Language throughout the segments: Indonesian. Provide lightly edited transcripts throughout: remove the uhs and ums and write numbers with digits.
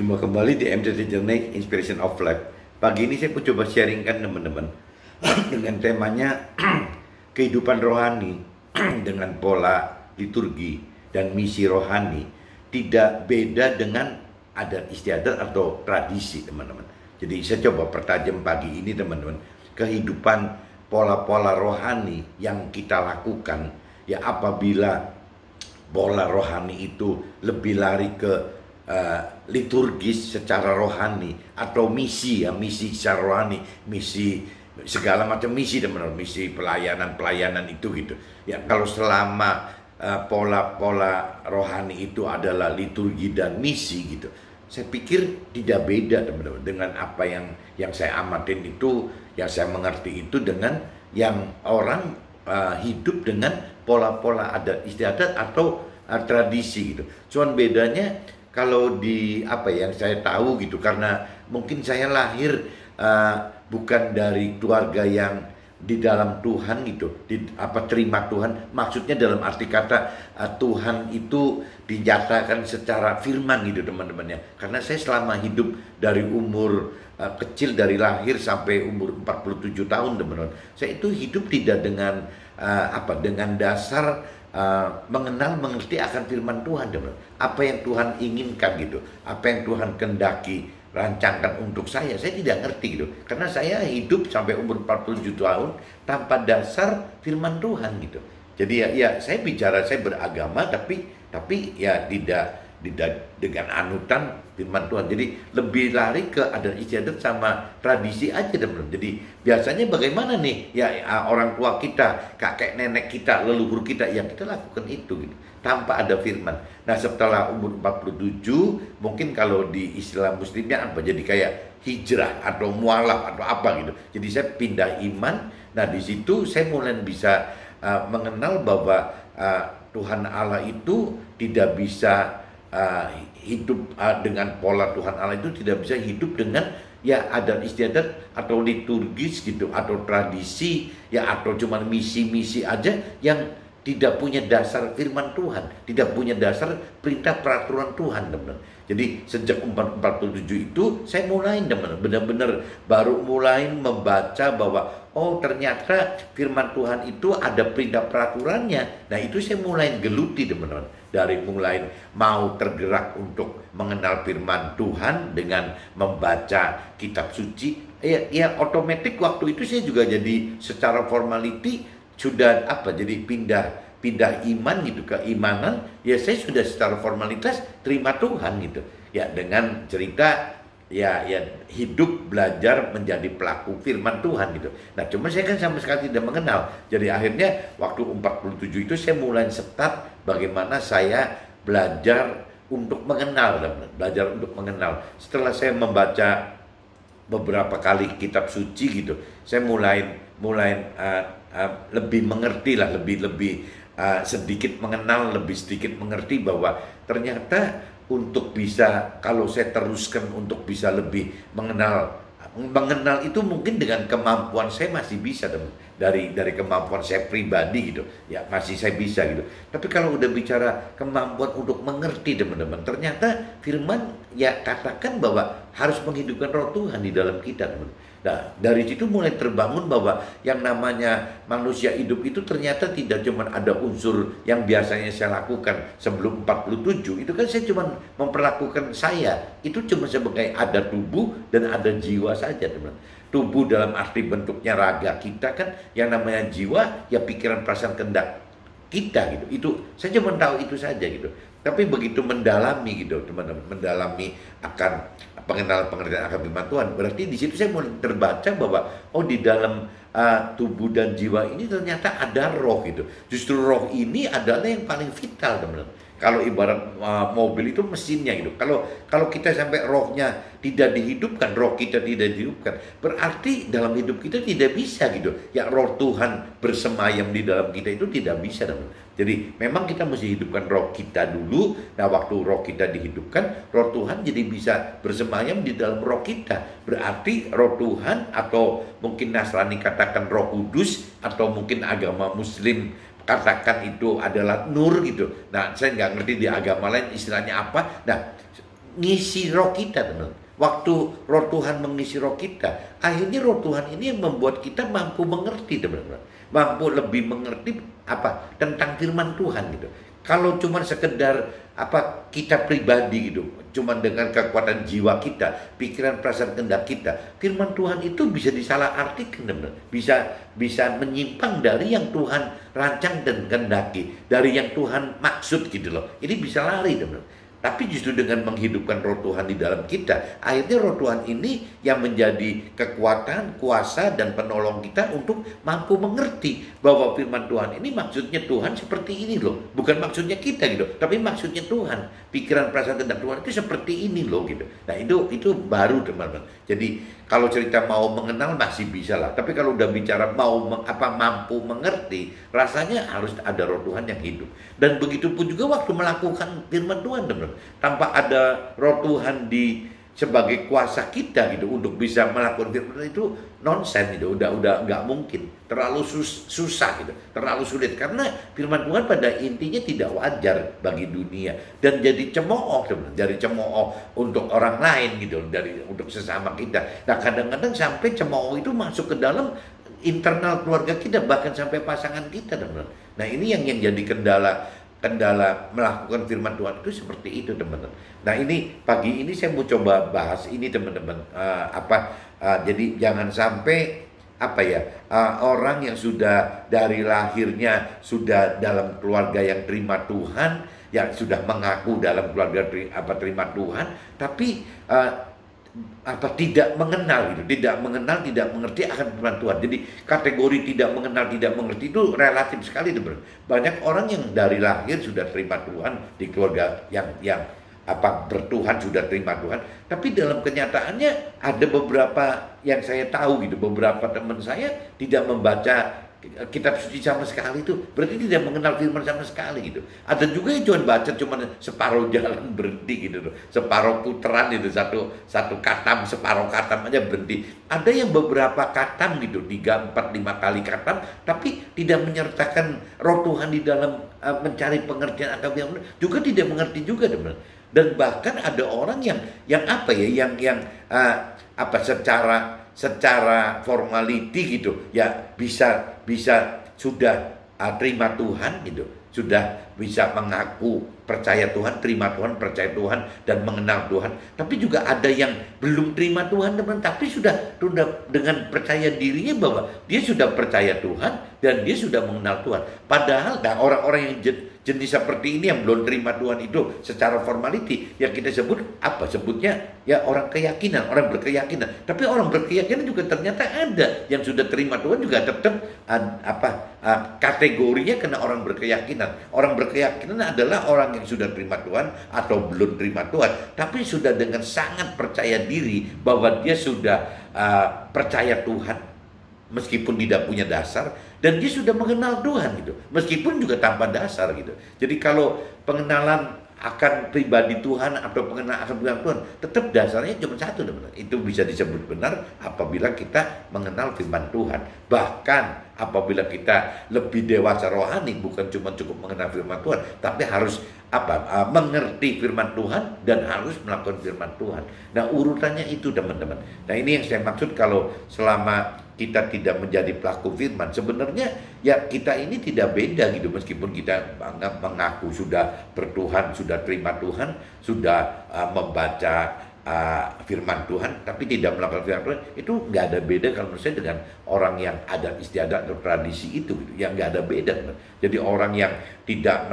Jumpa kembali di MTT Journey Inspiration of Life. Pagi ini saya coba sharingkan teman-teman dengan temanya kehidupan rohani dengan pola liturgi dan misi rohani tidak beda dengan adat istiadat atau tradisi teman-teman. Jadi saya coba pertajam pagi ini teman-teman, kehidupan pola-pola rohani yang kita lakukan ya apabila pola rohani itu lebih lari ke liturgis secara rohani atau misi ya, misi secara rohani, misi segala macam misi teman-teman, misi pelayanan itu gitu ya. Kalau selama pola-pola rohani itu adalah liturgi dan misi gitu, saya pikir tidak beda teman-teman dengan apa yang saya amatin itu, yang saya mengerti itu dengan yang orang hidup dengan pola-pola adat istiadat atau tradisi gitu. Cuman bedanya kalau di apa yang saya tahu gitu, karena mungkin saya lahir bukan dari keluarga yang di dalam Tuhan gitu, terima Tuhan, maksudnya dalam arti kata Tuhan itu dinyatakan secara firman gitu teman-teman ya. Karena saya selama hidup dari umur kecil, dari lahir sampai umur 47 tahun teman-teman, saya itu hidup tidak dengan dengan dasar mengenal, mengerti akan firman Tuhan teman-teman. Apa yang Tuhan inginkan gitu, apa yang Tuhan kehendaki rancangkan untuk saya tidak ngerti gitu. Karena saya hidup sampai umur 47 tahun tanpa dasar firman Tuhan gitu. Jadi ya saya bicara, saya beragama tapi ya tidak dengan anutan firman Tuhan. Jadi lebih lari ke adat istiadat sama tradisi aja teman-teman. Jadi biasanya bagaimana nih ya orang tua kita, kakek nenek kita, leluhur kita, yang kita lakukan itu gitu, tanpa ada firman. Nah setelah umur 47 mungkin kalau di istilah muslimnya apa, jadi kayak hijrah atau mualaf atau apa gitu. Jadi saya pindah iman. Nah di situ saya mulai bisa mengenal bahwa Tuhan Allah itu tidak bisa hidup dengan pola Tuhan Allah itu tidak bisa hidup dengan ya adat istiadat atau liturgis gitu, atau tradisi ya, atau cuma misi-misi aja yang tidak punya dasar firman Tuhan, tidak punya dasar perintah peraturan Tuhan teman-teman. Jadi sejak umur 47 itu saya mulai teman-teman, benar-benar baru mulai membaca bahwa oh ternyata firman Tuhan itu ada perintah peraturannya. Nah itu saya mulai geluti teman-teman. Dari mulai mau tergerak untuk mengenal firman Tuhan dengan membaca kitab suci, ya otomatis waktu itu saya juga jadi secara formality sudah jadi pindah iman gitu, keimanan ya. Saya sudah secara formalitas terima Tuhan gitu ya, dengan cerita ya hidup belajar menjadi pelaku firman Tuhan gitu. Nah cuma saya kan sama sekali tidak mengenal. Jadi akhirnya waktu 47 itu saya mulai start bagaimana saya belajar untuk mengenal, belajar untuk mengenal. Setelah saya membaca beberapa kali kitab suci gitu, saya mulai lebih mengerti lah, lebih sedikit mengenal, lebih sedikit mengerti bahwa ternyata untuk bisa, kalau saya teruskan untuk bisa lebih mengenal itu mungkin dengan kemampuan saya masih bisa dari kemampuan saya pribadi gitu ya, masih saya bisa gitu. Tapi kalau udah bicara kemampuan untuk mengerti teman-teman, ternyata firman ya katakan bahwa harus menghidupkan roh Tuhan di dalam kita teman. Nah dari situ mulai terbangun bahwa yang namanya manusia hidup itu ternyata tidak cuma ada unsur yang biasanya saya lakukan sebelum 47. Itu kan saya cuma memperlakukan saya itu cuma sebagai ada tubuh dan ada jiwa saja teman. Tubuh dalam arti bentuknya raga kita kan, yang namanya jiwa ya pikiran, perasaan, kehendak kita gitu. Itu saya cuma tahu itu saja gitu. Tapi begitu mendalami gitu teman-teman, mendalami akan pengertian akan firman Tuhan, berarti di situ saya mulai terbaca bahwa oh di dalam tubuh dan jiwa ini ternyata ada roh gitu. Justru roh ini adalah yang paling vital teman-teman. Kalau ibarat mobil itu mesinnya gitu. Kalau kita sampai rohnya tidak dihidupkan, roh kita tidak dihidupkan, berarti dalam hidup kita tidak bisa gitu. Ya roh Tuhan bersemayam di dalam kita itu tidak bisa teman-teman. Jadi memang kita mesti hidupkan roh kita dulu. Nah waktu roh kita dihidupkan, roh Tuhan jadi bisa bersemayam di dalam roh kita. Berarti roh Tuhan, atau mungkin Nasrani katakan roh kudus, atau mungkin agama Muslim katakan itu adalah nur gitu. Nah saya nggak ngerti di agama lain istilahnya apa. Nah ngisi roh kita, teman. Waktu roh Tuhan mengisi roh kita, akhirnya roh Tuhan ini yang membuat kita mampu mengerti, teman-teman. Mampu lebih mengerti apa tentang firman Tuhan gitu. Kalau cuma sekedar apa kita pribadi gitu, cuma dengan kekuatan jiwa kita, pikiran, perasaan, kehendak kita, firman Tuhan itu bisa disalahartikan, teman. Bisa menyimpang dari yang Tuhan rancang dan kehendaki, dari yang Tuhan maksud gitu loh. Ini bisa lari, teman. Tapi justru dengan menghidupkan roh Tuhan di dalam kita, akhirnya roh Tuhan ini yang menjadi kekuatan, kuasa, dan penolong kita untuk mampu mengerti bahwa firman Tuhan ini maksudnya Tuhan seperti ini loh. Bukan maksudnya kita gitu, tapi maksudnya Tuhan. Pikiran, perasaan, kehendak Tuhan itu seperti ini loh gitu. Nah itu baru, teman-teman. Jadi kalau cerita mau mengenal masih bisa lah. Tapi kalau udah bicara mampu mengerti, rasanya harus ada roh Tuhan yang hidup. Dan begitu pun juga waktu melakukan firman Tuhan, teman-teman. Tanpa ada roh Tuhan sebagai kuasa kita gitu untuk bisa melakukan firman itu nonsen gitu, udah nggak mungkin, terlalu susah gitu, terlalu sulit karena firman Tuhan pada intinya tidak wajar bagi dunia dan jadi cemooh, teman, jadi cemooh untuk orang lain gitu, untuk sesama kita. Nah kadang-kadang sampai cemooh itu masuk ke dalam internal keluarga kita, bahkan sampai pasangan kita, teman. Nah ini yang jadi kendala melakukan firman Tuhan itu seperti itu, teman-teman. Nah ini pagi ini saya mau coba bahas ini, teman-teman. Jadi jangan sampai orang yang sudah dari lahirnya sudah dalam keluarga yang terima Tuhan, yang sudah mengaku dalam keluarga terima Tuhan, tapi tidak mengenal gitu, tidak mengerti akan firman Tuhan. Jadi kategori tidak mengenal, tidak mengerti itu relatif sekali, teman. Banyak orang yang dari lahir sudah terima Tuhan di keluarga yang bertuhan, sudah terima Tuhan, tapi dalam kenyataannya ada beberapa yang saya tahu gitu, beberapa teman saya tidak membaca kitab suci sama sekali, itu berarti tidak mengenal firman sama sekali gitu. Ada juga yang cuma separuh jalan berhenti gitu loh, separuh putaran itu, satu katam, separuh katam aja berhenti. Ada yang beberapa katam gitu, 3, 4, 5 kali katam, tapi tidak menyertakan roh Tuhan di dalam mencari pengertian akan firman, juga tidak mengerti juga, teman. Dan bahkan ada orang yang secara formality gitu ya bisa sudah terima Tuhan gitu, sudah bisa mengaku percaya Tuhan, terima Tuhan, percaya Tuhan, dan mengenal Tuhan. Tapi juga ada yang belum terima Tuhan, teman, tapi sudah dengan percaya dirinya bahwa dia sudah percaya Tuhan dan dia sudah mengenal Tuhan. Padahal orang-orang yang jenis seperti ini yang belum terima Tuhan itu secara formality, yang kita sebutnya ya orang keyakinan, orang berkeyakinan. Tapi orang berkeyakinan juga ternyata ada yang sudah terima Tuhan juga tetap kategorinya kena orang berkeyakinan. Orang berkeyakinan adalah orang yang sudah terima Tuhan atau belum terima Tuhan, tapi sudah dengan sangat percaya diri bahwa dia sudah percaya Tuhan meskipun tidak punya dasar, dan dia sudah mengenal Tuhan gitu, meskipun juga tanpa dasar gitu. Jadi kalau pengenalan akan pribadi Tuhan atau pengenalan akan pribadi Tuhan, tetap dasarnya cuma satu, teman-teman. Itu bisa disebut benar apabila kita mengenal firman Tuhan. Bahkan apabila kita lebih dewasa rohani, bukan cuma cukup mengenal firman Tuhan, tapi harus mengerti firman Tuhan dan harus melakukan firman Tuhan. Nah urutannya itu, teman-teman. Nah ini yang saya maksud kalau selama kita tidak menjadi pelaku firman, sebenarnya ya kita ini tidak beda gitu, meskipun kita mengaku sudah bertuhan, sudah terima Tuhan, sudah membaca firman Tuhan, tapi tidak melakukan firman Tuhan, itu nggak ada beda kalau menurut saya dengan orang yang adat istiadat atau tradisi itu gitu. Yang nggak ada beda. Jadi orang yang tidak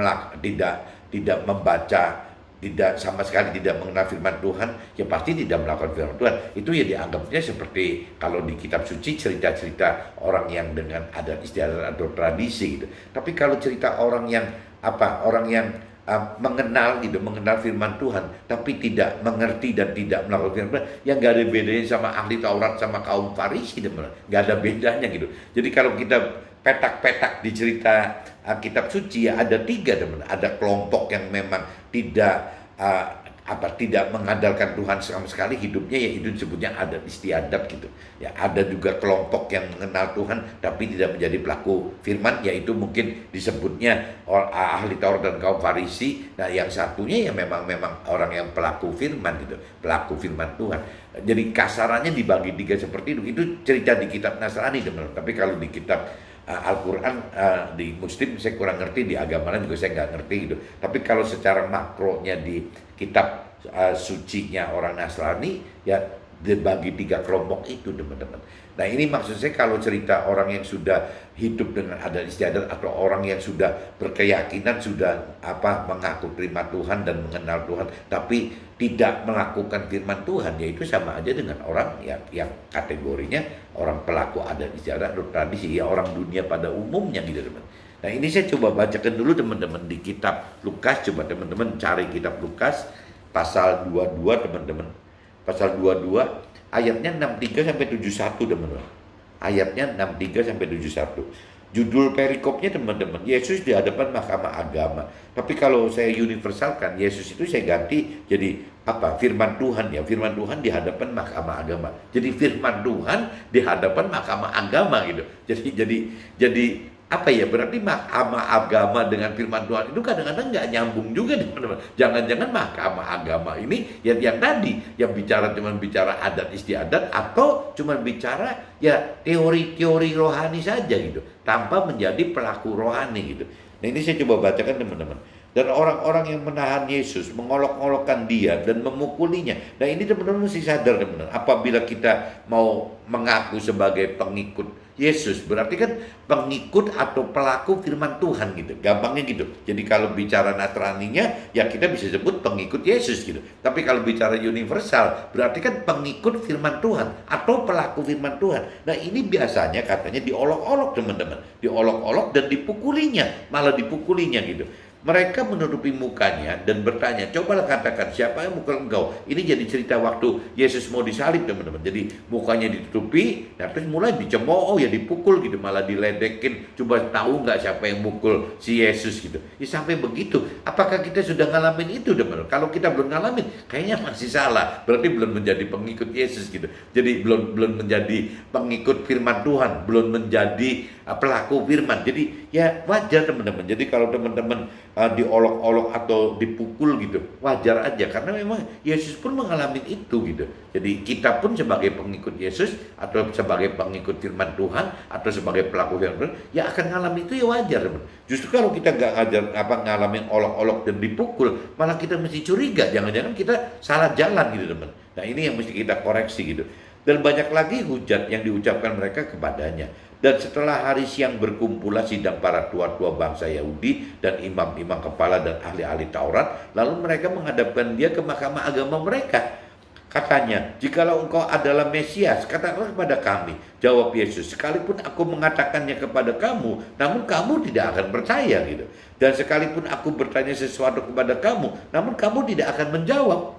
membaca, tidak sama sekali tidak mengenal firman Tuhan, ya pasti tidak melakukan firman Tuhan. Itu ya dianggapnya seperti kalau di kitab suci cerita-cerita orang yang dengan adat istiadat atau tradisi gitu. Tapi kalau cerita orang yang mengenal firman Tuhan tapi tidak mengerti dan tidak melakukan firman Tuhan, yang nggak ada bedanya sama ahli Taurat sama kaum Farisi, nggak ada bedanya gitu. Jadi kalau kita petak-petak di cerita kitab suci ya ada 3, teman. Ada kelompok yang memang tidak tidak mengandalkan Tuhan sama sekali, hidupnya ya itu disebutnya adat istiadat gitu. Ya, ada juga kelompok yang mengenal Tuhan tapi tidak menjadi pelaku firman, yaitu mungkin disebutnya ahli Taurat dan kaum Farisi. Nah, yang satunya ya memang orang yang pelaku firman gitu, pelaku firman Tuhan. Jadi kasarannya dibagi tiga seperti itu. Itu cerita di kitab Nasrani, teman-teman. Tapi kalau di kitab Al-Quran, di Muslim saya kurang ngerti, di agama lain juga saya nggak ngerti gitu. Tapi kalau secara makronya di kitab sucinya orang Nasrani, ya dibagi tiga kelompok itu, teman-teman. Nah, ini maksud saya kalau cerita orang yang sudah hidup dengan adat istiadat atau orang yang sudah berkeyakinan, sudah mengaku terima Tuhan dan mengenal Tuhan, tapi tidak melakukan firman Tuhan, yaitu sama aja dengan orang yang kategorinya orang pelaku adat istiadat atau tradisi, ya orang dunia pada umumnya gitu, teman. Nah, ini saya coba bacakan dulu teman-teman di kitab Lukas. Coba teman-teman cari kitab Lukas pasal 22, teman-teman. Pasal 22 ayatnya 63 sampai 71, teman-teman. Ayatnya 63 sampai 71. Judul perikopnya, teman-teman, Yesus di hadapan mahkamah agama. Tapi kalau saya universalkan, Yesus itu saya ganti jadi firman Tuhan, ya. Firman Tuhan di hadapan mahkamah agama. Jadi firman Tuhan di hadapan mahkamah agama gitu. Jadi berarti mahkamah agama dengan firman Tuhan itu kadang-kadang nggak nyambung juga, teman-teman. Jangan-jangan mahkamah agama ini yang tadi yang cuma bicara adat istiadat, atau cuma bicara ya teori-teori rohani saja gitu, tanpa menjadi pelaku rohani gitu. Nah, ini saya coba bacakan, teman-teman. Dan orang-orang yang menahan Yesus, mengolok-olokkan dia dan memukulinya. Nah, ini teman-teman mesti sadar, teman-teman. Apabila kita mau mengaku sebagai pengikut Yesus, berarti kan pengikut atau pelaku firman Tuhan gitu. Gampangnya gitu. Jadi kalau bicara Nasraninya, ya kita bisa sebut pengikut Yesus gitu. Tapi kalau bicara universal, berarti kan pengikut firman Tuhan atau pelaku firman Tuhan. Nah, ini biasanya katanya diolok-olok, teman-teman. Diolok-olok dan dipukulinya, malah dipukulinya gitu. Mereka menutupi mukanya dan bertanya, cobalah katakan siapa yang mukul engkau. Ini jadi cerita waktu Yesus mau disalib, teman-teman. Jadi mukanya ditutupi, nah terus mulai dicemooh, ya dipukul gitu, malah diledekin. Coba tahu nggak siapa yang mukul si Yesus gitu. Ya sampai begitu. Apakah kita sudah ngalamin itu, teman-teman? Kalau kita belum ngalamin, kayaknya masih salah. Berarti belum menjadi pengikut Yesus gitu. Jadi belum menjadi pengikut firman Tuhan, belum menjadi pelaku firman. Jadi ya wajar, teman-teman. Jadi kalau teman-teman diolok-olok atau dipukul gitu, wajar aja, karena memang Yesus pun mengalami itu gitu. Jadi kita pun sebagai pengikut Yesus atau sebagai pengikut firman Tuhan atau sebagai pelaku firman Tuhan, ya akan mengalami itu, ya wajar, teman. Justru kalau kita nggak ngalamin olok-olok dan dipukul, malah kita mesti curiga, jangan-jangan kita salah jalan gitu, teman. Nah, ini yang mesti kita koreksi gitu. Dan banyak lagi hujat yang diucapkan mereka kepadanya. Dan setelah hari siang berkumpullah sidang para tua-tua bangsa Yahudi dan imam-imam kepala dan ahli-ahli Taurat, lalu mereka menghadapkan dia ke mahkamah agama mereka. Katanya, jikalau engkau adalah Mesias, katakanlah kepada kami. Jawab Yesus, sekalipun aku mengatakannya kepada kamu, namun kamu tidak akan percaya gitu. Dan sekalipun aku bertanya sesuatu kepada kamu, namun kamu tidak akan menjawab.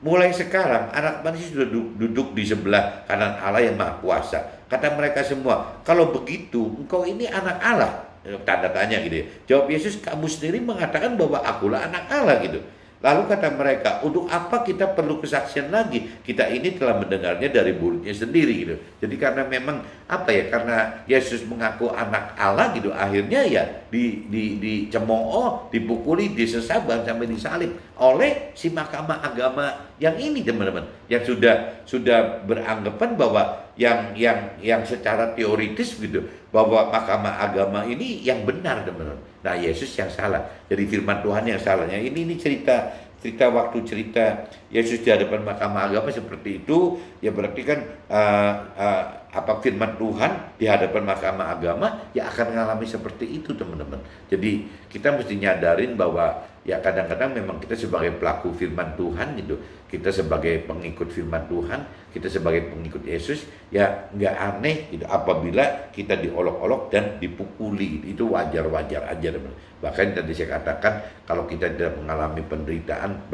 Mulai sekarang anak manusia sudah duduk di sebelah kanan Allah yang Maha Kuasa. Kata mereka semua, kalau begitu engkau ini anak Allah. Tanda tanya gitu ya. Jawab Yesus, kamu sendiri mengatakan bahwa akulah anak Allah gitu. Lalu kata mereka, untuk apa kita perlu kesaksian lagi? Kita ini telah mendengarnya dari mulutnya sendiri gitu. Jadi karena memang karena Yesus mengaku anak Allah gitu, akhirnya ya dicemooh, dipukuli, disesaban sampai disalib oleh si mahkamah agama yang ini, teman-teman, yang sudah beranggapan bahwa yang secara teoritis gitu, bahwa mahkamah agama ini yang benar, teman-teman. Nah, Yesus yang salah. Jadi firman Tuhan yang salahnya. Ini cerita Yesus di hadapan mahkamah agama seperti itu, ya berarti kan firman Tuhan di hadapan mahkamah agama ya akan mengalami seperti itu, teman-teman. Jadi kita mesti nyadarin bahwa ya kadang-kadang memang kita sebagai pelaku firman Tuhan gitu, kita sebagai pengikut firman Tuhan, kita sebagai pengikut Yesus, ya nggak aneh gitu apabila kita diolok-olok dan dipukuli gitu. Itu wajar-wajar aja, teman. Bahkan tadi saya katakan kalau kita tidak mengalami penderitaan,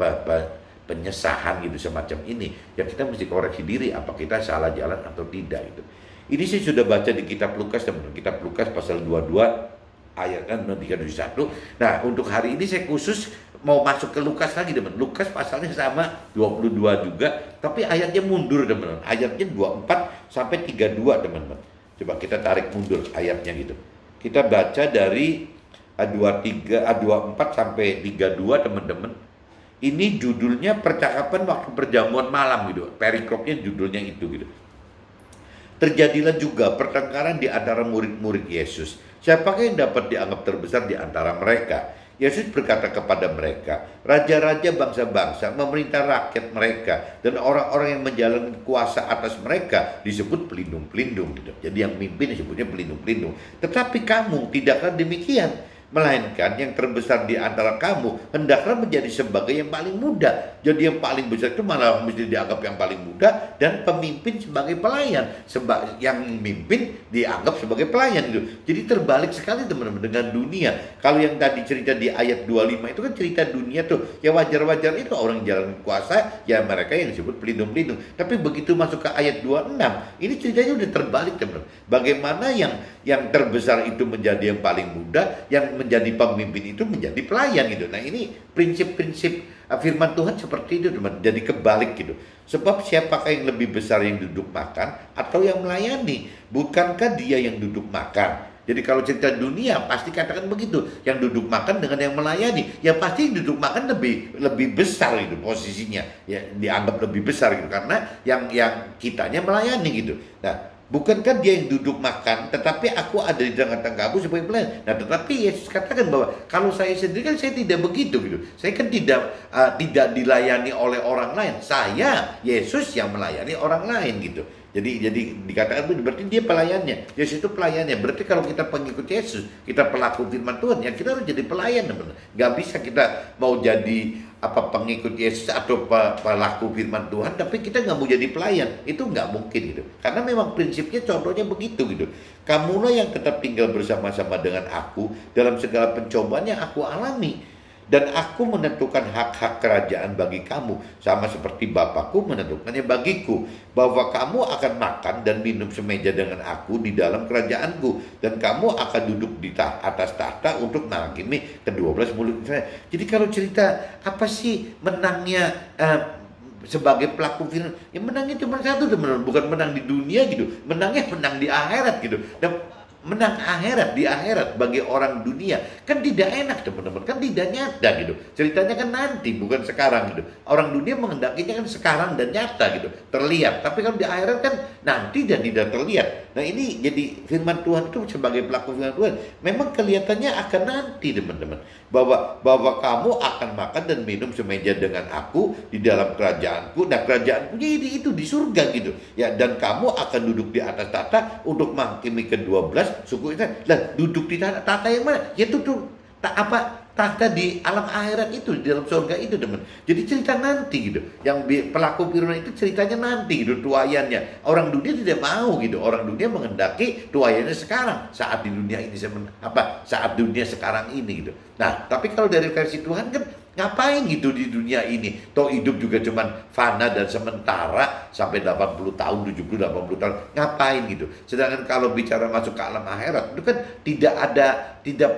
penyesahan gitu semacam ini, ya kita mesti koreksi diri, apa kita salah jalan atau tidak gitu. Ini saya sudah baca di kitab Lukas, teman. Kitab Lukas pasal 22 ayat 31. Nah, untuk hari ini saya khusus mau masuk ke Lukas lagi teman. Lukas pasalnya sama 22 juga, tapi ayatnya mundur teman. Ayatnya 24 sampai 32 teman-teman. Coba kita tarik mundur ayatnya gitu. Kita baca dari 24 sampai 32 teman-teman. Ini judulnya percakapan waktu perjamuan malam gitu. Perikopnya judulnya itu gitu. Terjadilah juga pertengkaran di antara murid-murid Yesus. Siapakah yang dapat dianggap terbesar di antara mereka? Yesus berkata kepada mereka, raja-raja bangsa-bangsa memerintah rakyat mereka, dan orang-orang yang menjalani kuasa atas mereka disebut pelindung-pelindung gitu. Jadi yang mimpin disebutnya pelindung-pelindung. Tetapi kamu tidaklah demikian, melainkan yang terbesar di antara kamu hendaklah menjadi sebagai yang paling muda. Jadi yang paling besar itu malah mesti dianggap yang paling muda, dan pemimpin sebagai pelayan. Yang mimpin dianggap sebagai pelayan gitu. Jadi terbalik sekali teman-teman dengan dunia. Kalau yang tadi cerita di ayat 25 itu kan cerita dunia tuh, ya wajar-wajar itu orang jalan kuasa, ya mereka yang disebut pelindung-pelindung. Tapi begitu masuk ke ayat 26, ini ceritanya udah terbalik teman-teman. Bagaimana yang terbesar itu menjadi yang paling muda, yang menjadi pemimpin itu menjadi pelayan gitu. Nah ini prinsip-prinsip firman Tuhan seperti itu teman. Jadi kebalik gitu. Sebab siapakah yang lebih besar, yang duduk makan atau yang melayani? Bukankah dia yang duduk makan? Jadi kalau cerita dunia pasti katakan begitu. Yang duduk makan dengan yang melayani, ya pasti duduk makan lebih besar itu posisinya. Ya dianggap lebih besar gitu karena yang kitanya melayani gitu. Nah, bukankah dia yang duduk makan, tetapi aku ada di tengah-tengah kamu sebagai pelayan. Nah, tetapi Yesus katakan bahwa kalau saya sendiri kan saya tidak begitu gitu. Saya kan tidak dilayani oleh orang lain. Saya Yesus yang melayani orang lain gitu. Jadi dikatakan berarti dia pelayannya. Yesus itu pelayannya. Berarti kalau kita pengikut Yesus, kita pelaku firman Tuhan, ya kita harus jadi pelayan teman-teman. Gak bisa kita mau jadi pengikut Yesus atau pelaku firman Tuhan tapi kita nggak mau jadi pelayan, itu nggak mungkin gitu. Karena memang prinsipnya contohnya begitu gitu. Kamulah yang tetap tinggal bersama-sama dengan aku dalam segala pencobaan yang aku alami, dan aku menentukan hak-hak kerajaan bagi kamu sama seperti Bapakku menentukannya bagiku, bahwa kamu akan makan dan minum semeja dengan aku di dalam kerajaanku, dan kamu akan duduk di atas tahta untuk menghakimi ke-12 mulut Israel. Jadi kalau cerita apa sih menangnya sebagai pelaku firman, ya menangnya cuma satu teman-teman, bukan menang di dunia gitu, menangnya menang di akhirat gitu. Dan menang akhirat, di akhirat bagi orang dunia kan tidak enak teman-teman, kan tidak nyata gitu. Ceritanya kan nanti, bukan sekarang gitu. Orang dunia menghendakinya kan sekarang dan nyata gitu, terlihat. Tapi kalau di akhirat kan nanti dan tidak terlihat. Nah ini jadi firman Tuhan itu sebagai pelaku firman Tuhan memang kelihatannya akan nanti teman-teman, bahwa kamu akan makan dan minum semeja dengan aku di dalam kerajaanku. Nah kerajaanku itu di surga gitu ya, dan kamu akan duduk di atas tahta untuk menghakimi ke-12 suku Israel. Lah duduk di tahta yang mana? Ya duduk tahta di alam akhirat itu, di dalam surga itu teman. Jadi cerita nanti gitu. Yang pelaku firman itu ceritanya nanti gitu, tuayannya. Orang dunia tidak mau gitu. Orang dunia menghendaki tuayannya sekarang, saat di dunia ini saat dunia sekarang ini gitu. Nah, tapi kalau dari versi Tuhan kan ngapain gitu di dunia ini? Toh hidup juga cuman fana dan sementara sampai 80 tahun, 70, 80 tahun. Ngapain gitu? Sedangkan kalau bicara masuk ke alam akhirat itu kan tidak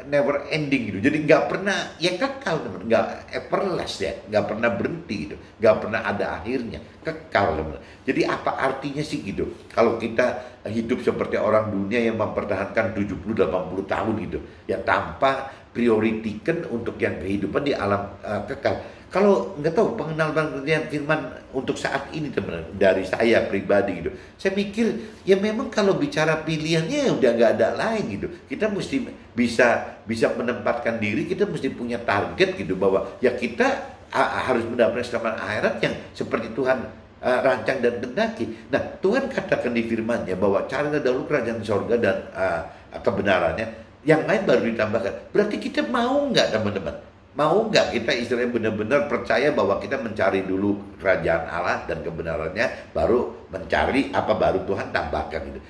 never ending gitu. Jadi nggak pernah, ya kekal teman, nggak everlast ya, nggak pernah berhenti gitu, nggak pernah ada akhirnya, kekal teman. Jadi apa artinya sih gitu? Kalau kita hidup seperti orang dunia yang mempertahankan 70-80 tahun gitu, ya tanpa prioritikan untuk yang kehidupan di alam kekal. Kalau nggak tahu pengenalan firman untuk saat ini teman, dari saya pribadi gitu, saya mikir ya memang kalau bicara pilihannya udah nggak ada lain gitu. Kita mesti bisa menempatkan diri, kita mesti punya target gitu, bahwa ya kita harus mendapatkan keselamatan akhirat yang seperti Tuhan rancang dan kehendaki. Nah Tuhan katakan di firman-Nya bahwa carilah dahulu kerajaan sorga dan kebenarannya, yang lain baru ditambahkan. Berarti kita mau nggak teman-teman? Mau nggak kita istilahnya benar-benar percaya bahwa kita mencari dulu kerajaan Allah dan kebenarannya, baru mencari baru Tuhan tambahkan gitu.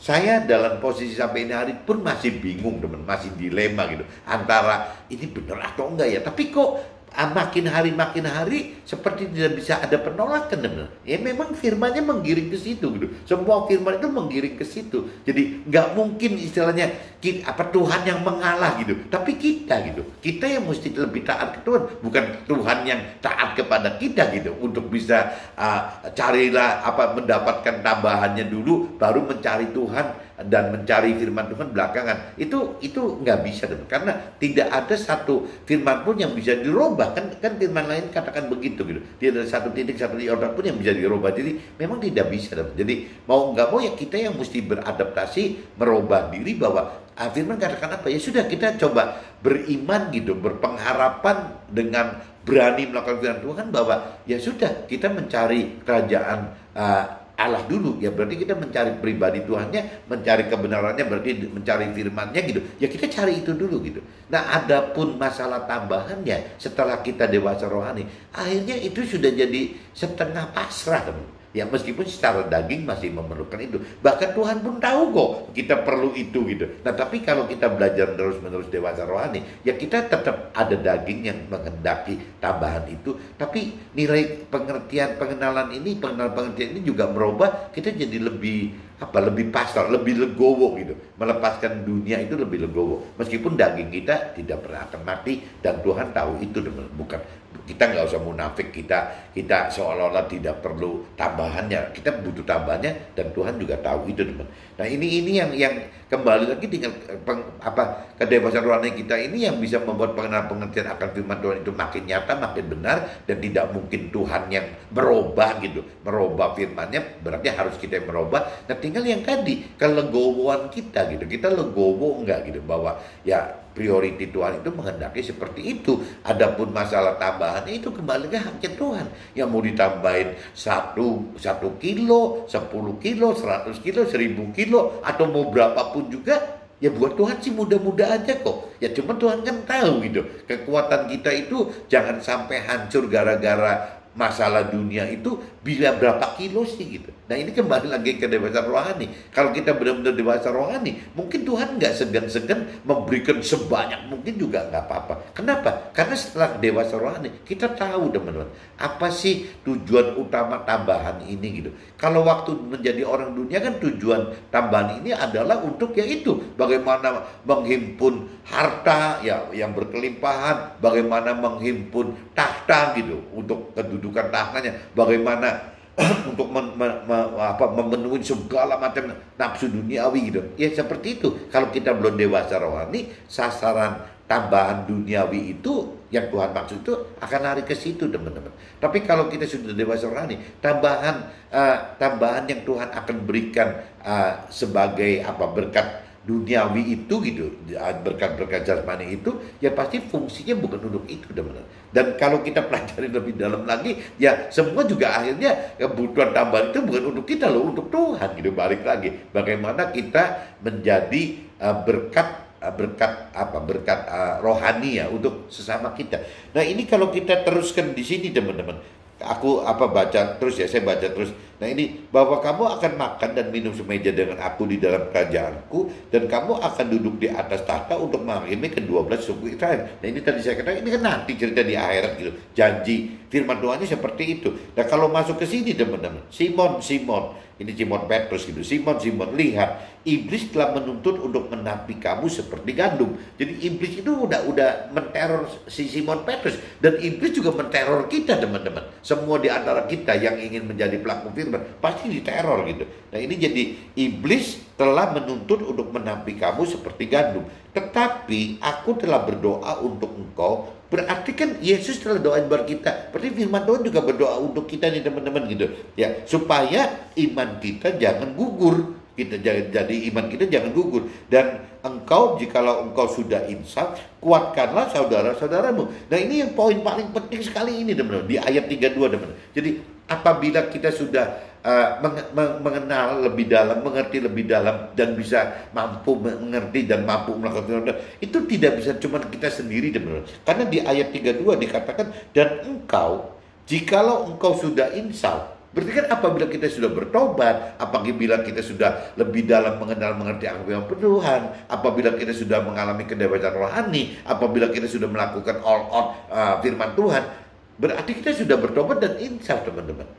Saya dalam posisi sampai ini hari pun masih bingung teman, masih dilema gitu antara ini benar atau enggak ya. Tapi kok makin hari seperti tidak bisa ada penolakan, teman. Ya memang firmannya menggiring ke situ gitu. Semua firman itu menggiring ke situ. Jadi nggak mungkin istilahnya Tuhan yang mengalah gitu. Tapi kita gitu. Kita yang mesti lebih taat ke Tuhan, bukan Tuhan yang taat kepada kita gitu. Untuk bisa carilah mendapatkan tambahannya dulu, baru mencari Tuhan dan mencari firman Tuhan belakangan. Itu nggak bisa, teman. Karena tidak ada satu firman pun yang bisa dirubah. Kan firman lain katakan begitu gitu. Tidak ada satu titik, satu iota pun yang bisa dirubah. Jadi memang tidak bisa, teman. Jadi mau nggak mau ya kita yang mesti beradaptasi, merubah diri bahwa firman katakan apa, ya sudah kita coba beriman gitu, berpengharapan dengan berani melakukan firman Tuhan bahwa ya sudah kita mencari kerajaan Allah dulu, ya berarti kita mencari pribadi Tuhannya, mencari kebenarannya, berarti mencari firmannya gitu. Ya kita cari itu dulu gitu. Nah, adapun masalah tambahannya setelah kita dewasa rohani, akhirnya itu sudah jadi setengah pasrah, teman. Ya meskipun secara daging masih memerlukan itu. Bahkan Tuhan pun tahu kok kita perlu itu gitu. Nah tapi kalau kita belajar terus-menerus dewasa rohani, ya kita tetap ada daging yang menghendaki tambahan itu. Tapi nilai pengenalan pengertian ini juga merubah kita jadi lebih pasrah, lebih legowo gitu. Melepaskan dunia itu lebih legowo. Meskipun daging kita tidak pernah akan mati dan Tuhan tahu itu, bukan. Kita nggak usah munafik, kita seolah-olah tidak perlu tambahannya. Kita butuh tambahannya dan Tuhan juga tahu itu, teman. Nah ini yang kembali lagi dengan kedewasaan rohani kita ini yang bisa membuat pengertian akan firman Tuhan itu makin nyata, makin benar, dan tidak mungkin Tuhan yang merubah gitu, merubah firmannya, berarti harus kita yang merubah. Nah tinggal yang tadi kelegowoan kita gitu, kita legowo enggak gitu bahwa ya priority Tuhan itu menghendaki seperti itu. Adapun masalah tambahan itu kembali ke haknya Tuhan. Yang mau ditambahin 1 kilo, 10 kilo, 100 kilo, 1000 kilo, atau mau berapapun juga, ya buat Tuhan sih mudah-mudah aja kok. Ya cuma Tuhan kan tahu gitu. Kekuatan kita itu jangan sampai hancur gara-gara masalah dunia itu bila berapa kilo sih gitu. Nah ini kembali lagi ke dewasa rohani. Kalau kita benar-benar dewasa rohani, mungkin Tuhan nggak segan-segan memberikan sebanyak mungkin juga nggak apa-apa. Kenapa? Karena setelah dewasa rohani kita tahu, teman-teman, apa sih tujuan utama tambahan ini gitu. Kalau waktu menjadi orang dunia kan tujuan tambahan ini adalah untuk yaitu bagaimana menghimpun harta ya yang berkelimpahan, bagaimana menghimpun tahta gitu untuk kedudukan tahtanya, bagaimana untuk memenuhi segala macam nafsu duniawi gitu. Ya seperti itu. Kalau kita belum dewasa rohani, sasaran tambahan duniawi itu yang Tuhan maksud itu akan lari ke situ, teman-teman. Tapi kalau kita sudah dewasa rohani, tambahan yang Tuhan akan berikan sebagai berkat duniawi itu gitu, berkat-berkat jasmani itu ya pasti fungsinya bukan untuk itu, teman-teman. Dan kalau kita pelajari lebih dalam lagi, ya semua juga akhirnya kebutuhan tambahan itu bukan untuk kita loh, untuk Tuhan gitu. Balik lagi, bagaimana kita menjadi berkat rohani ya untuk sesama kita. Nah ini kalau kita teruskan di sini, teman-teman. Aku baca terus ya, saya baca terus. Nah ini, bahwa kamu akan makan dan minum semeja dengan aku di dalam kerajaanku, dan kamu akan duduk di atas tahta untuk menghakimi ke-12 suku Israel. Nah ini tadi saya katakan, ini kan nanti cerita di akhirat gitu. Janji firman Tuhannya seperti itu. Nah kalau masuk ke sini, teman-teman, Simon, ini Simon Petrus gitu. Simon, lihat, iblis telah menuntut untuk menapi kamu seperti gandum. Jadi iblis itu udah menteror si Simon Petrus, dan iblis juga menteror kita, teman-teman. Semua di antara kita yang ingin menjadi pelaku firman pasti diteror gitu. Nah ini jadi iblis telah menuntut untuk menapi kamu seperti gandum. Tetapi aku telah berdoa untuk engkau. Berarti kan Yesus telah doain buat kita. Berarti firman Tuhan juga berdoa untuk kita nih, teman-teman gitu. Ya, supaya iman kita jangan gugur. Jadi iman kita jangan gugur. Dan jikalau engkau sudah insaf, kuatkanlah saudara-saudaramu. Nah ini yang poin paling penting sekali ini, teman-teman, di ayat 32, teman-teman. Jadi apabila kita sudah mengenal lebih dalam, mengerti lebih dalam, dan bisa mampu mengerti dan mampu melakukan itu, tidak bisa cuma kita sendiri, teman-teman. Karena di ayat 32 dikatakan, dan jikalau engkau sudah insaf, Berarti kan apabila kita sudah bertobat, apabila kita sudah lebih dalam mengenal mengerti akan firman Tuhan, apabila kita sudah mengalami kedewasaan rohani, apabila kita sudah melakukan all out firman Tuhan, berarti kita sudah bertobat dan insaf, teman-teman.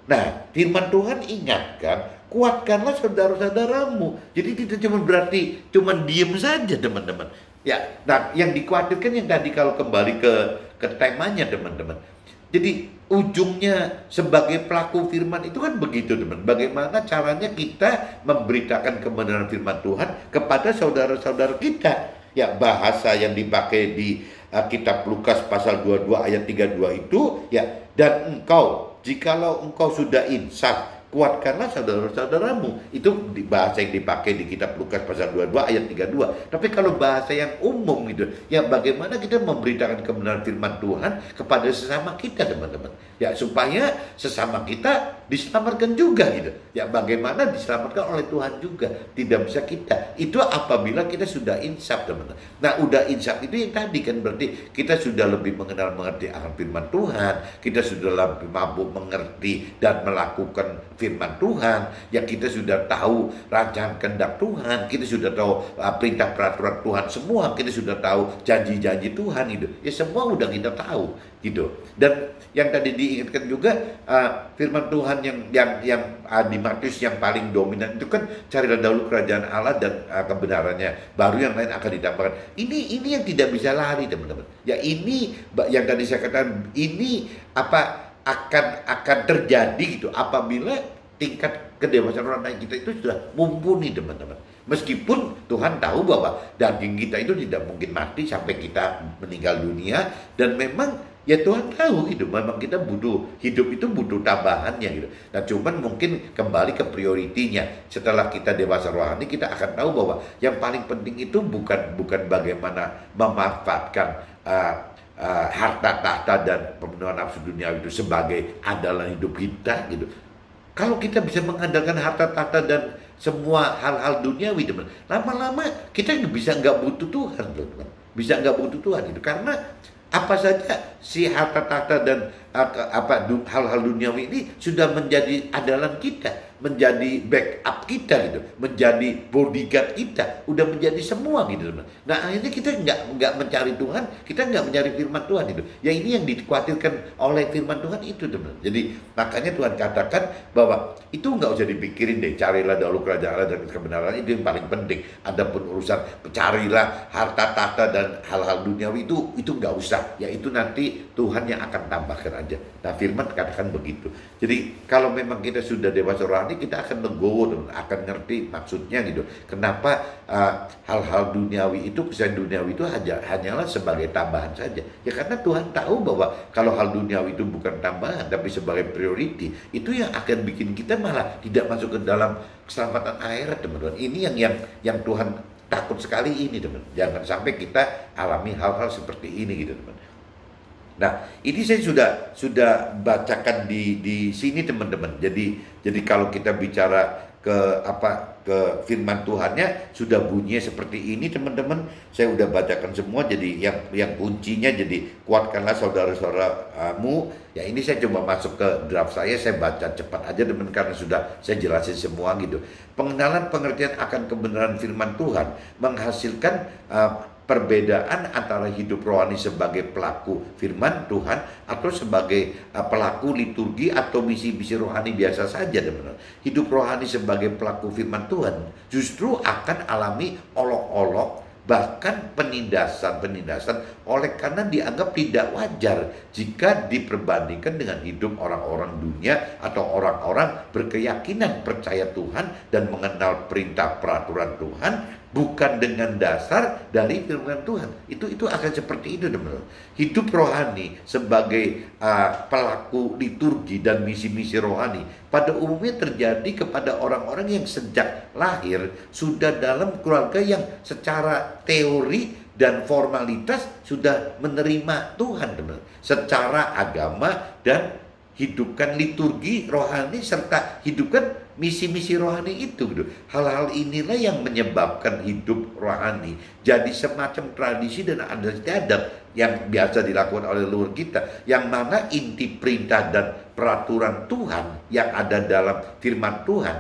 Nah, firman Tuhan ingatkan, kuatkanlah saudara-saudaramu. Jadi tidak cuma berarti cuma diem saja, teman-teman. Ya, nah yang dikhawatirkan yang tadi kalau kembali ke temanya, teman-teman. Jadi ujungnya sebagai pelaku firman itu kan begitu, teman. Bagaimana caranya kita memberitakan kebenaran firman Tuhan kepada saudara-saudara kita. Ya, bahasa yang dipakai di kitab Lukas pasal 22 ayat 32 itu, ya, dan engkau, jikalau engkau sudah insaf, kuatkanlah saudara-saudaramu. Itu bahasa yang dipakai di kitab Lukas pasal 22 ayat 32. Tapi kalau bahasa yang umum gitu, ya bagaimana kita memberitakan kebenaran firman Tuhan kepada sesama kita, teman-teman. Ya, supaya sesama kita diselamatkan juga gitu. Ya, bagaimana diselamatkan oleh Tuhan juga. Tidak bisa kita. Itu apabila kita sudah insaf, teman-teman. Nah, udah insaf itu yang tadi kan berarti kita sudah lebih mengerti akan firman Tuhan. Kita sudah lebih mampu mengerti dan melakukan firman Tuhan. Ya, kita sudah tahu rancangan kehendak Tuhan. Kita sudah tahu perintah peraturan Tuhan semua. Kita sudah tahu janji-janji Tuhan gitu. Ya, semua udah kita tahu gitu. Dan yang tadi diingatkan juga firman Tuhan yang di Matius yang paling dominan itu kan, carilah dahulu kerajaan Allah dan kebenarannya, baru yang lain akan ditambahkan. Ini yang tidak bisa lari, teman-teman. Ya, ini yang tadi saya katakan, ini akan terjadi gitu apabila tingkat kedewasaan rohani kita itu sudah mumpuni, teman-teman. Meskipun Tuhan tahu bahwa daging kita itu tidak mungkin mati sampai kita meninggal dunia, dan memang ya Tuhan tahu gitu, memang kita butuh, hidup itu butuh tambahannya gitu. Nah, cuman mungkin kembali ke prioritinya. Setelah kita dewasa rohani, kita akan tahu bahwa yang paling penting itu bukan bagaimana memanfaatkan harta tahta dan pemenuhan nafsu dunia itu sebagai andalan hidup kita gitu. Kalau kita bisa mengandalkan harta tahta dan semua hal-hal duniawi, teman, lama-lama kita bisa nggak butuh Tuhan, teman. Bisa nggak butuh Tuhan itu, karena apa saja si harta tahta dan hal-hal duniawi ini sudah menjadi andalan kita, menjadi backup kita gitu, menjadi bodyguard kita, udah menjadi semua gitu, teman. Nah, akhirnya kita nggak mencari Tuhan, kita nggak mencari firman Tuhan itu. Ya, ini yang dikhawatirkan oleh firman Tuhan itu, teman. Jadi makanya Tuhan katakan bahwa itu nggak usah dipikirin deh, carilah dahulu kerajaan Allah dan kebenaran, itu yang paling penting. Adapun urusan carilah harta tahta dan hal-hal duniawi itu nggak usah. Ya, itu nanti Tuhan yang akan tambahkan aja. Nah, firman katakan begitu. Jadi kalau memang kita sudah dewasa rohani, kita akan legowo, akan ngerti maksudnya gitu. Kenapa hal-hal duniawi itu, kesenangan duniawi itu hanyalah sebagai tambahan saja. Ya, karena Tuhan tahu bahwa kalau hal duniawi itu bukan tambahan tapi sebagai priority, itu yang akan bikin kita malah tidak masuk ke dalam keselamatan akhirat, teman-teman. Ini yang Tuhan takut sekali ini, teman. Jangan sampai kita alami hal-hal seperti ini gitu, teman. Nah, ini saya sudah bacakan di sini, teman-teman. Jadi kalau kita bicara ke firman Tuhannya sudah bunyinya seperti ini, teman-teman. Saya udah bacakan semua. Jadi yang kuncinya, jadi kuatkanlah saudara-saudaramu. Ya, ini saya coba masuk ke draft saya baca cepat aja, teman, karena sudah saya jelasin semua gitu. Pengenalan pengertian akan kebenaran firman Tuhan menghasilkan perbedaan antara hidup rohani sebagai pelaku firman Tuhan atau sebagai pelaku liturgi atau misi-misi rohani biasa saja, teman-teman. Hidup rohani sebagai pelaku firman Tuhan justru akan alami olok-olok, bahkan penindasan oleh karena dianggap tidak wajar jika diperbandingkan dengan hidup orang-orang dunia atau orang-orang berkeyakinan percaya Tuhan dan mengenal perintah peraturan Tuhan bukan dengan dasar dari firman Tuhan. Itu akan seperti itu, teman-teman. Hidup rohani sebagai pelaku liturgi dan misi-misi rohani pada umumnya terjadi kepada orang-orang yang sejak lahir sudah dalam keluarga yang secara teori dan formalitas sudah menerima Tuhan, teman-teman, secara agama dan hidupkan liturgi rohani serta hidupkan misi-misi rohani itu gitu. Hal-hal inilah yang menyebabkan hidup rohani jadi semacam tradisi dan adat istiadat yang biasa dilakukan oleh leluhur kita, yang mana inti perintah dan peraturan Tuhan yang ada dalam firman Tuhan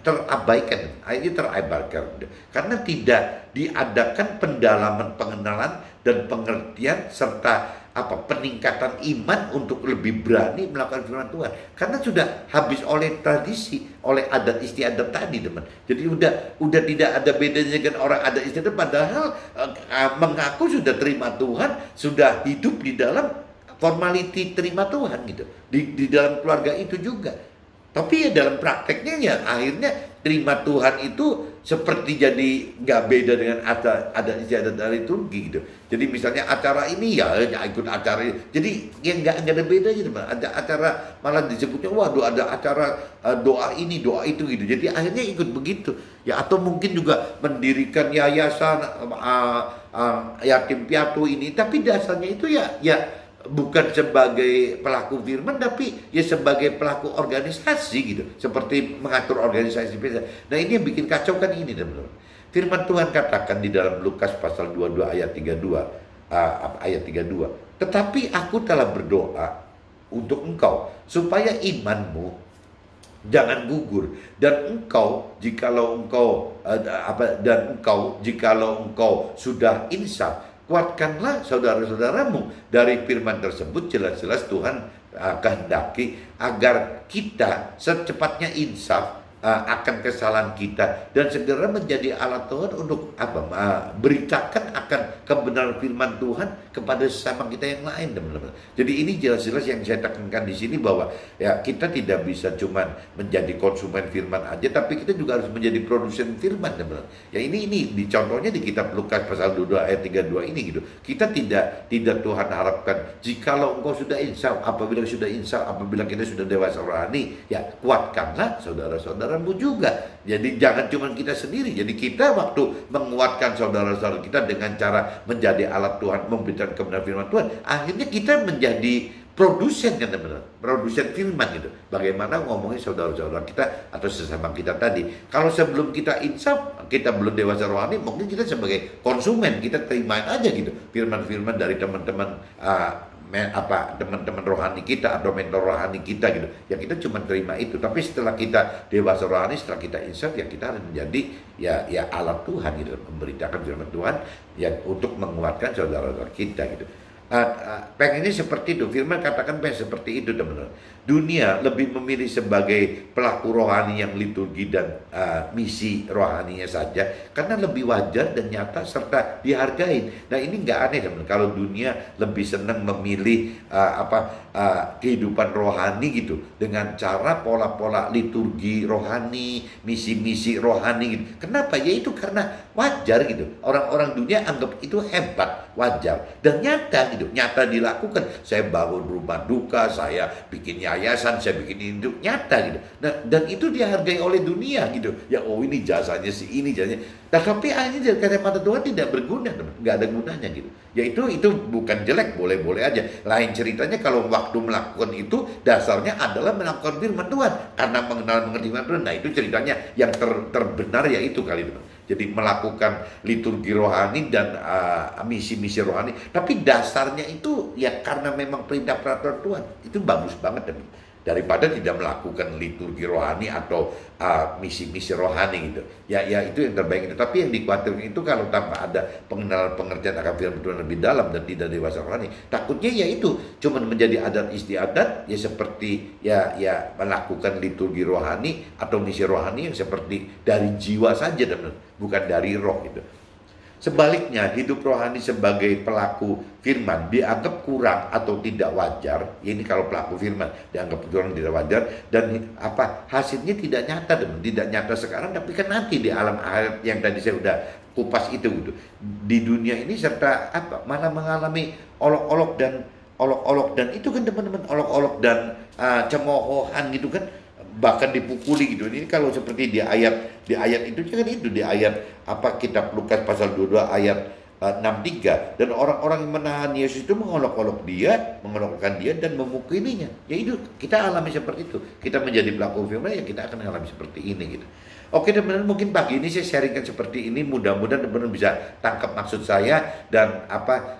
terabaikan, akhirnya terabaikan karena tidak diadakan pendalaman pengenalan dan pengertian serta peningkatan iman untuk lebih berani melakukan firman Tuhan, karena sudah habis oleh tradisi, oleh adat istiadat tadi, teman. Jadi udah tidak ada bedanya dengan orang adat istiadat, padahal mengaku sudah terima Tuhan, sudah hidup di dalam formality terima Tuhan gitu, di dalam keluarga itu juga. Tapi ya dalam prakteknya ya akhirnya terima Tuhan itu seperti jadi nggak beda dengan adat istiadat dari liturgi gitu. Jadi misalnya acara ini ya ikut acara ini. Jadi ya nggak ada bedanya, teman. Ada acara malah disebutnya waduh ada acara doa ini doa itu gitu. Jadi akhirnya ikut begitu. Ya atau mungkin juga mendirikan yayasan yatim piatu ini. Tapi dasarnya itu ya bukan sebagai pelaku firman, tapi ya sebagai pelaku organisasi gitu, seperti mengatur organisasi biasa. Nah ini yang bikin kacau kan ini, teman-teman. Firman Tuhan katakan di dalam Lukas pasal 22 ayat 32, tetapi aku telah berdoa untuk engkau supaya imanmu jangan gugur, dan engkau jikalau engkau sudah insaf, kuatkanlah saudara-saudaramu. Dari firman tersebut jelas-jelas Tuhan kehendaki agar kita secepatnya insaf akan kesalahan kita dan segera menjadi alat Tuhan untuk beritakan akan kebenaran firman Tuhan kepada sesama kita yang lain, teman-teman. Jadi ini jelas-jelas yang saya tekankan di sini bahwa ya kita tidak bisa cuma menjadi konsumen firman aja, tapi kita juga harus menjadi produsen firman, teman-teman. Ya ini di contohnya di kitab Lukas pasal 22 ayat 32 ini gitu. Kita tidak Tuhan harapkan jikalau engkau sudah insaf, apabila kita sudah dewasa rohani, ya kuatkanlah saudara-saudaramu juga. Jadi jangan cuma kita sendiri. Jadi kita waktu menguatkan saudara-saudara kita dengan cara menjadi alat Tuhan, memberitakan kebenaran firman Tuhan, akhirnya kita menjadi produsen, kan teman-teman, produsen firman gitu. Bagaimana ngomongin saudara-saudara kita atau sesama kita tadi. Kalau sebelum kita insaf, kita belum dewasa rohani, mungkin kita sebagai konsumen, kita terimain aja gitu firman-firman dari teman-teman teman-teman rohani kita atau mentor rohani kita gitu. Ya kita cuma terima itu. Tapi setelah kita dewasa rohani, setelah kita insaf, ya kita harus menjadi ya alat Tuhan gitu, memberitakan firman Tuhan ya untuk menguatkan saudara-saudara kita gitu. Pengennya seperti itu, firman katakan pengen seperti itu, teman-teman. Dunia lebih memilih sebagai pelaku rohani yang liturgi dan misi rohaninya saja, karena lebih wajar dan nyata serta dihargai. Nah ini nggak aneh, teman. Kalau dunia lebih senang memilih kehidupan rohani gitu dengan cara pola-pola liturgi rohani, misi-misi rohani gitu. Kenapa? Ya itu karena wajar gitu. Orang-orang dunia anggap itu hebat, wajar dan nyata gitu, nyata dilakukan. Saya bangun rumah duka, saya bikin yayasan, saya bikin induk, nyata gitu. Nah, dan itu dihargai oleh dunia gitu. Ya ini jasanya si ini jasanya. Nah, tapi akhirnya dari kacamata Tuhan tidak berguna, nggak ada gunanya gitu. Ya itu bukan jelek, boleh-boleh aja. Lain ceritanya kalau waktu melakukan itu dasarnya adalah melakukan firman Tuhan karena mengenal mengerti firman Tuhan. Nah itu ceritanya yang terbenar ya itu kali itu. Jadi melakukan liturgi rohani dan misi-misi rohani, tapi dasarnya itu ya karena memang perintah peraturan Tuhan. Itu bagus banget, daripada tidak melakukan liturgi rohani atau misi-misi rohani gitu. Ya itu yang terbaik itu. Tapi yang dikhawatirkan itu kalau tanpa ada pengenalan pengertian akan firman Tuhan lebih dalam dan tidak dewasa rohani, takutnya ya itu cuma menjadi adat istiadat, ya seperti ya melakukan liturgi rohani atau misi rohani yang seperti dari jiwa saja, teman, bukan dari roh gitu. Sebaliknya, hidup rohani sebagai pelaku firman dianggap kurang atau tidak wajar. Ini kalau pelaku firman dianggap kurang, tidak wajar, dan hasilnya tidak nyata, teman. Tidak nyata sekarang, tapi kan nanti di alam akhirat yang tadi saya udah kupas itu gitu. Di dunia ini serta malah mengalami olok-olok dan itu kan, teman-teman, olok-olok dan cemoohan gitu kan, bahkan dipukuli gitu. Ini kalau seperti di ayat itu kan, itu di ayat kitab Lukas pasal 22 ayat 63, dan orang-orang yang menahan Yesus itu mengolok-olok dia, mengolok-olokkan dia dan memukulinya. Ya itu kita alami seperti itu. Kita menjadi pelaku firman, ya kita akan alami seperti ini gitu. Oke teman-teman, mungkin pagi ini saya sharingkan seperti ini, mudah-mudahan teman-teman bisa tangkap maksud saya dan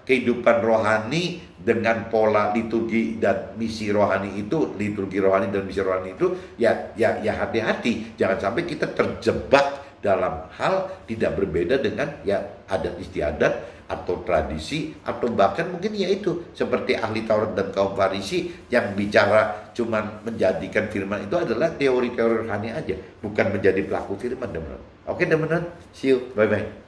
kehidupan rohani dengan pola liturgi dan misi rohani itu, liturgi rohani dan misi rohani itu ya hati-hati, jangan sampai kita terjebak dalam hal tidak berbeda dengan ya adat istiadat atau tradisi, atau bahkan mungkin yaitu seperti ahli Taurat dan kaum Farisi yang bicara cuman menjadikan firman itu adalah teori-teori rohani aja, bukan menjadi pelaku firman, teman-teman. Oke teman-teman, see you, bye-bye.